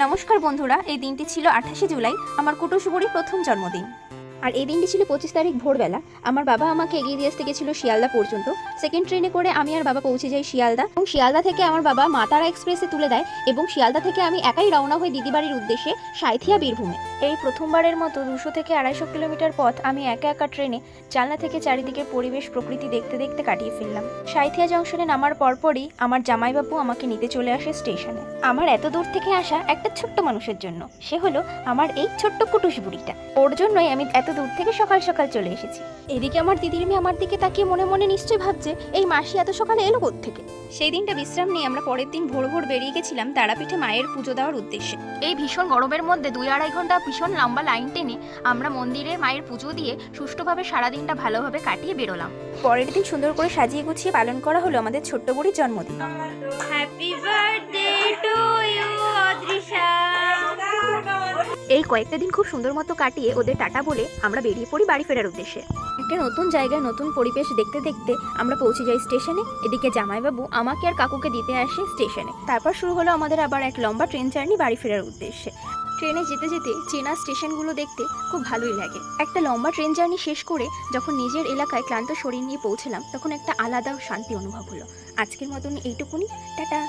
নমস্কার বন্ধুরা, এই দিনটি ছিল 28শে জুলাই, আমার কুটুসবুড়ির প্রথম জন্মদিন। আর এই দিনটি ছিল 25 তারিখ ভোরবেলা। আমার বাবা আমাকে এগিয়ে দিয়ে আসতে গেছিল শিয়ালদা পর্যন্ত। সেকেন্ড ট্রেনে করে আমি আর বাবা পৌঁছে যাই শিয়ালদা, এবং শিয়ালদা থেকে আমার বাবা মাতারা এক্সপ্রেসে তুলে দেয়, এবং শিয়ালদা থেকে আমি একাই রওনা হই দিদিবাড়ির উদ্দেশ্যে সাঁইথিয়া বীরভূমে। এই প্রথমবারের মতো 200 থেকে 250 কিলোমিটার পথ আমি একা একা ট্রেনে জানলা থেকে চারিদিকের পরিবেশ প্রকৃতি দেখতে দেখতে কাটিয়ে ফেললাম। সাঁইথিয়া জংশনে নামার পরপরই আমার জামাইবাবু আমাকে নিতে চলে আসে স্টেশনে। আমার এত দূর থেকে আসা একটা ছোট্ট মানুষের জন্য, সে হলো আমার এই ছোট্ট কুটুস বুড়িটা। ওর জন্যই আমি এত দূর থেকে সকাল সকাল চলে এসেছি। এদিকে আমার দিদির মেয়ে আমার দিকে তাকিয়ে মনে মনে নিশ্চয়ই ভাবছে, এই মাসি এত সকালে এলো কোত্থেকে। সেই দিনটা বিশ্রাম নিয়ে আমরা পরের দিন ভোর ভোর বেরিয়ে গেছিলাম তারাপীঠে মায়ের পুজো দেওয়ার উদ্দেশ্যে। এই ভীষণ গরমের মধ্যে 2-2.5 ঘন্টা ভীষণ লম্বা লাইন টেনে আমরা মন্দিরে মায়ের পুজো দিয়ে সুষ্ঠুভাবে সারাদিনটা ভালোভাবে কাটিয়ে বেরোলাম। পরের দিন সুন্দর করে সাজিয়ে গুছিয়ে পালন করা হলো আমাদের ছোট্ট বুড়ির জন্মদিন। Happy birthday to you Adrisha. এই কয়েকটা দিন খুব সুন্দর মতো কাটিয়ে ওদের টাটা বলে আমরা বেরিয়ে পড়ি বাড়ি ফেরার উদ্দেশ্যে। একটা নতুন জায়গায় নতুন পরিবেশ দেখতে দেখতে আমরা পৌঁছে যাই স্টেশনে। এদিকে জামাইবাবু আমাকে আর কাকুকে দিতে আসে স্টেশনে। তারপর শুরু হলো আমাদের আবার এক লম্বা ট্রেন জার্নি বাড়ি ফেরার উদ্দেশ্যে। ট্রেনে যেতে যেতে চেনা স্টেশনগুলো দেখতে খুব ভালোই লাগে। একটা লম্বা ট্রেন জার্নি শেষ করে যখন নিজের এলাকায় ক্লান্ত শরীর নিয়ে পৌঁছলাম, তখন একটা আলাদা শান্তি অনুভব হলো। আজকের মতন এইটুকুনি, টাটা।